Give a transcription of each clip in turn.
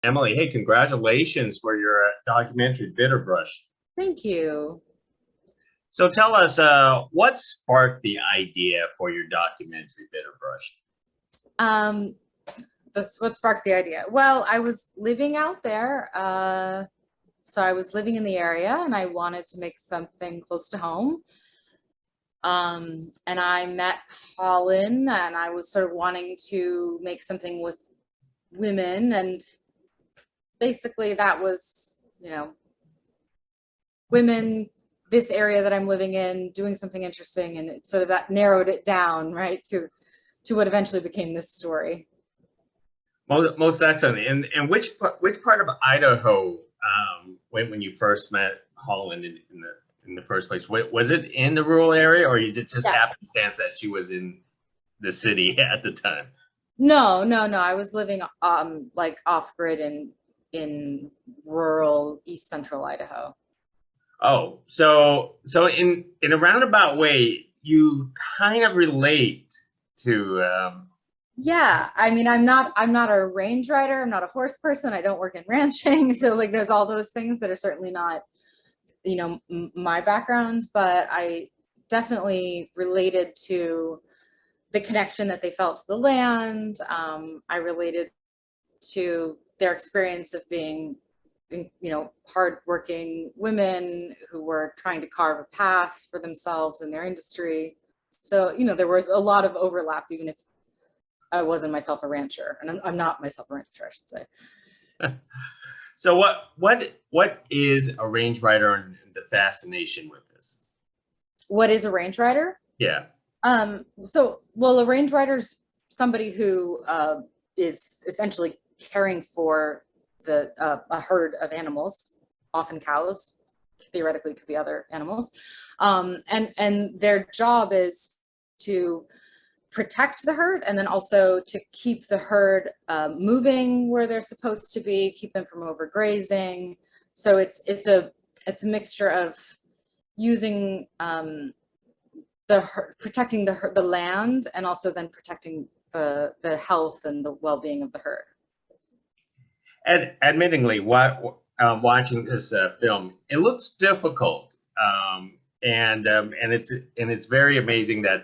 Emelie, hey, congratulations for your documentary, Bitterbrush. Thank you. So tell us, what sparked the idea for your documentary, Bitterbrush? Um, this what sparked the idea. Well, I was living out there, so I was living in the area, and I wanted to make something close to home. And I met Hollyn, and I was sort of wanting to make something with women, and basically that was, women, this area that I'm living in, doing something interesting, and it sort of that narrowed it down, right, to what eventually became this story. Most excellent. And which part of Idaho, when you first met Holland in the first place, was it in the rural area, or is it just Yeah. happenstance that she was in the city at the time? No, no, no. I was living like off grid in rural East Central Idaho. Oh, so in a roundabout way, you kind of relate to Yeah, I mean, I'm not a range rider. I'm not a horse person. I don't work in ranching. So like there's all those things that are certainly not, my background, but I definitely related to the connection that they felt to the land. I related to their experience of being, hardworking women who were trying to carve a path for themselves in their industry. So, there was a lot of overlap, even if I wasn't myself a rancher, and I'm not myself a rancher, I should say. So what is a range rider and the fascination with this? What is a range rider? Yeah. Well, a range rider's somebody who is essentially caring for a herd of animals, often cows, theoretically could be other animals, and their job is to protect the herd and then also to keep the herd moving where they're supposed to be, keep them from overgrazing. So it's a mixture of using protecting the land, and also then protecting the health and the well-being of the herd. Admittingly, watching this film, it looks difficult, and it's very amazing that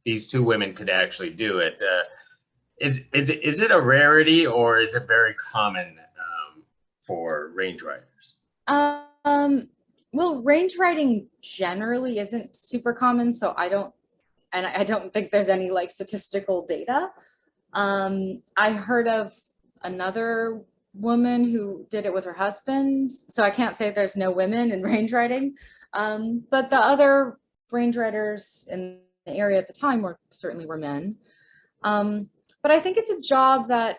these two women could actually do it. Is it a rarity, or is it very common for range riders? Um, well, range riding generally isn't super common, so I don't think there's any like statistical data. I heard of another woman who did it with her husband, so I can't say there's no women in range riding. But the other range riders in the area at the time certainly were men. But I think it's a job that,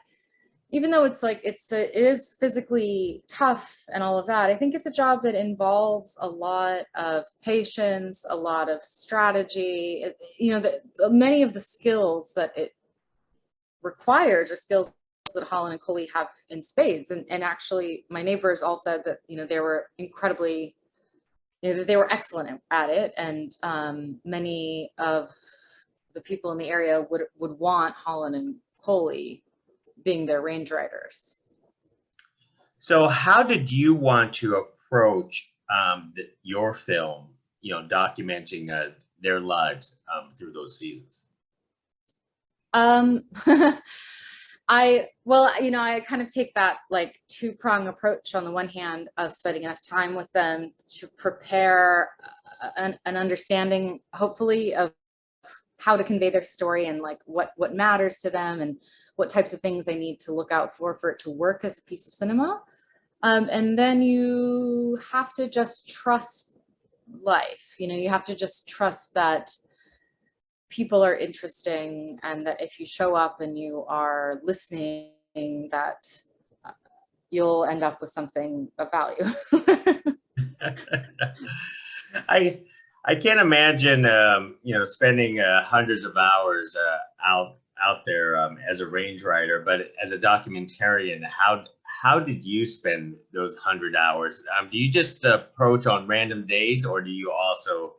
even though it's like it is physically tough and all of that, I think it's a job that involves a lot of patience, a lot of strategy. Many of the skills that it requires are skills that Hollyn and Colie have in spades. And actually, my neighbors all said that they were incredibly, that they were excellent at it, and many of the people in the area would want Hollyn and Colie being their range riders. So, how did you want to approach your film? Documenting their lives through those seasons. Um, I kind of take that like two-prong approach. On the one hand, of spending enough time with them to prepare an understanding, hopefully, of how to convey their story, and like what matters to them, and what types of things they need to look out for it to work as a piece of cinema. And then you have to just trust life. You have to just trust that people are interesting, and that if you show up and you are listening, that you'll end up with something of value. I I can't imagine spending hundreds of hours out there as a range rider, but as a documentarian, how did you spend those 100 hours? Do you just approach on random days, or do you also,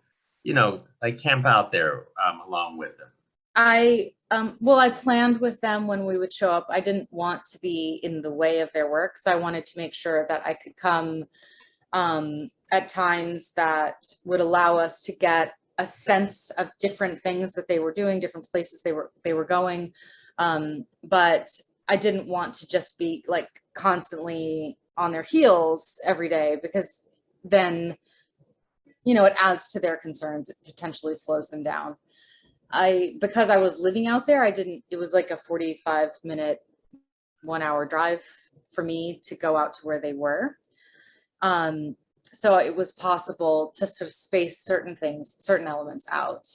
like camp out there along with them? Well, I planned with them when we would show up. I didn't want to be in the way of their work, so I wanted to make sure that I could come at times that would allow us to get a sense of different things that they were doing, different places they were going. But I didn't want to just be like constantly on their heels every day, because then, it adds to their concerns. It potentially slows them down. Because I was living out there, it was like a 45-minute, 1 hour drive for me to go out to where they were. So it was possible to sort of space certain things, certain elements out.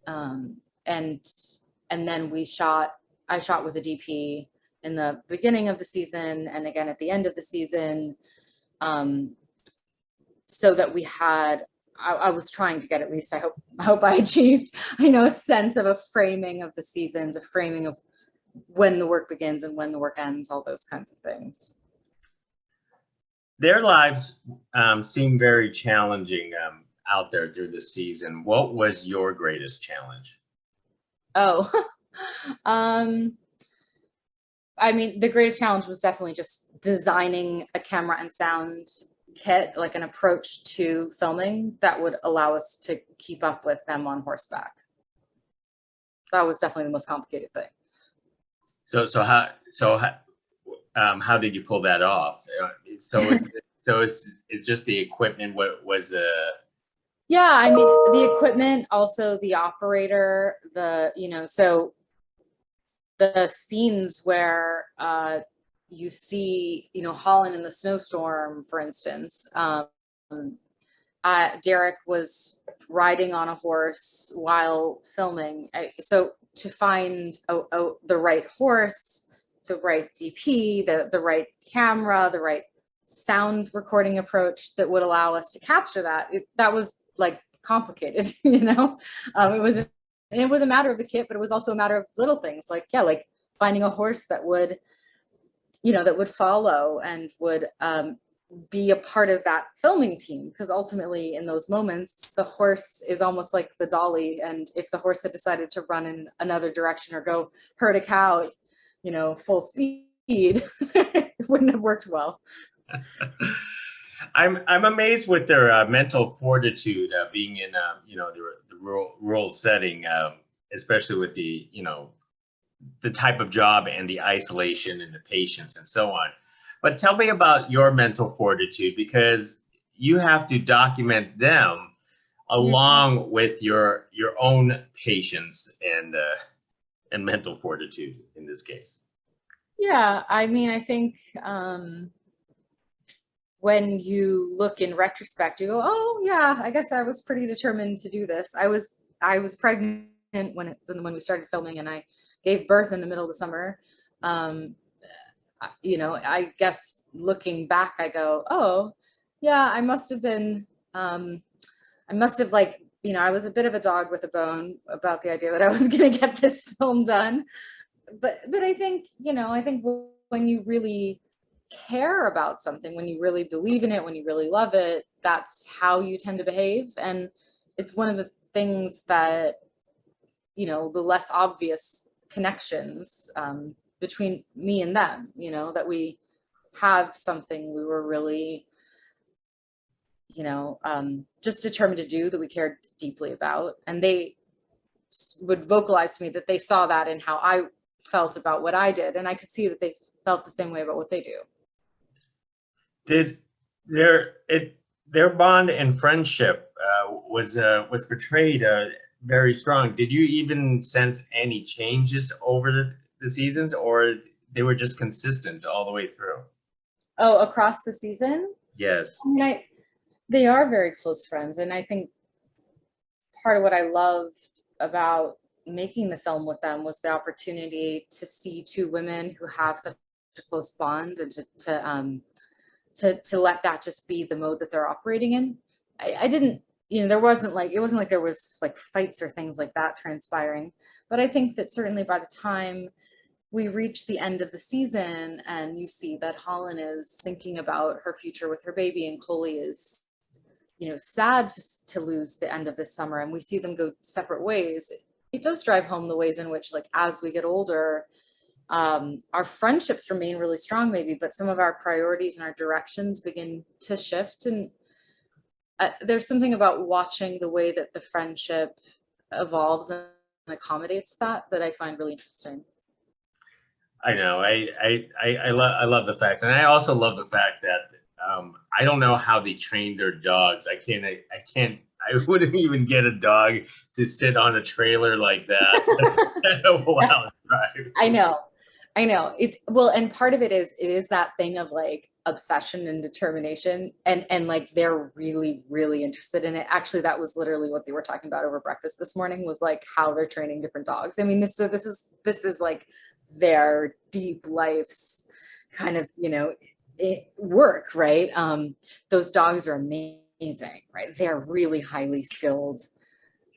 And then I shot with a DP in the beginning of the season and again at the end of the season, so that we had, I was trying to get, at least I hope I achieved, a sense of a framing of the seasons, a framing of when the work begins and when the work ends, all those kinds of things. Their lives seem very challenging out there through the season. What was your greatest challenge? Oh, I mean, the greatest challenge was definitely just designing a camera and sound kit, like an approach to filming that would allow us to keep up with them on horseback. That was definitely the most complicated thing. How did you pull that off? It's just the equipment. What was Yeah, I mean, the equipment, also the operator, so the scenes where you see, Hollyn in the snowstorm, for instance. Derek was riding on a horse while filming. So to find the right horse, the right DP, the right camera, the right sound recording approach that would allow us to capture that was like complicated. It was a matter of the kit, but it was also a matter of little things like finding a horse that would follow and would be a part of that filming team, because ultimately in those moments the horse is almost like the dolly, and if the horse had decided to run in another direction or go herd a cow full speed, it wouldn't have worked well. I'm amazed with their mental fortitude, being in the rural setting, especially with the type of job and the isolation and the patience and so on. But tell me about your mental fortitude, because you have to document them along with your own patience and mental fortitude in this case. Yeah, I mean, I think when you look in retrospect, you go, oh yeah, I guess I was pretty determined to do this. I was pregnant when we started filming, and I gave birth in the middle of the summer. I guess looking back, I go, oh yeah, I must have I was a bit of a dog with a bone about the idea that I was going to get this film done. But I think, when you really care about something, when you really believe in it, when you really love it, that's how you tend to behave. And it's one of the things that, the less obvious connections between me and them, that we have something we were really, just determined to do, that we cared deeply about. And they would vocalize to me that they saw that in how I felt about what I did, and I could see that they felt the same way about what they do. Did their bond and friendship was portrayed very strong? Did you even sense any changes over the seasons, or they were just consistent all the way through? Oh, across the season? Yes. I mean, they are very close friends, and I think part of what I loved about making the film with them was the opportunity to see two women who have such a close bond, and to let that just be the mode that they're operating in. I didn't, it wasn't like there was like fights or things like that transpiring, but I think that certainly by the time we reach the end of the season and you see that Hollyn is thinking about her future with her baby, and Colie is, sad to lose the end of this summer, and we see them go separate ways, it does drive home the ways in which, like, as we get older, our friendships remain really strong maybe, but some of our priorities and our directions begin to shift. And there's something about watching the way that the friendship evolves and accommodates that I find really interesting. I know. I love the fact, and I also love the fact that I don't know how they train their dogs. I can't. I wouldn't even get a dog to sit on a trailer like that. Wow, drive. I know. It's well, and part of it is that thing of like obsession and determination, and like they're really, really interested in it. Actually, that was literally what they were talking about over breakfast this morning, was like how they're training different dogs. I mean, this is like their deep life's kind of, work, right? Those dogs are amazing, right? They're really highly skilled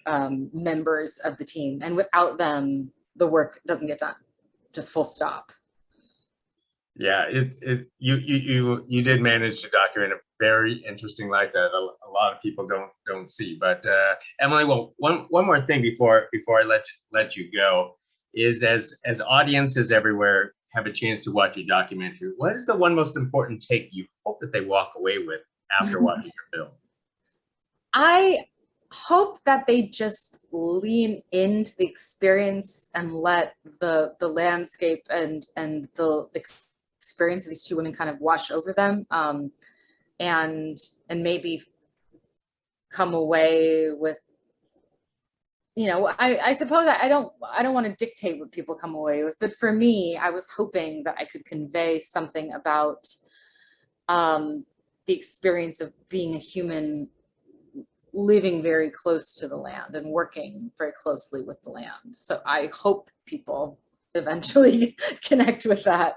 members of the team, and without them, the work doesn't get done. Just full stop. Yeah, you did manage to document a very interesting life that a lot of people don't see. But Emelie, well, one more thing before I let you go is, as audiences everywhere have a chance to watch your documentary, what is the one most important take you hope that they walk away with after watching your film? I hope that they just lean into the experience and let the landscape and the experience of these two women kind of wash over them, and maybe come away with, I suppose I don't want to dictate what people come away with, but for me, I was hoping that I could convey something about the experience of being a human living very close to the land and working very closely with the land. So I hope people eventually connect with that.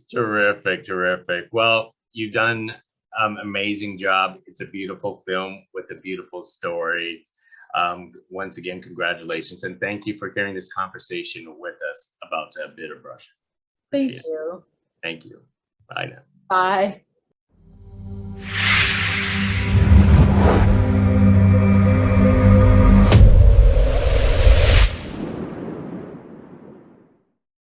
Terrific. Well, you've done amazing job. It's a beautiful film with a beautiful story. Once again, congratulations, and thank you for carrying this conversation with us about Bitterbrush. Thank you. Thank you. Bye now. Bye.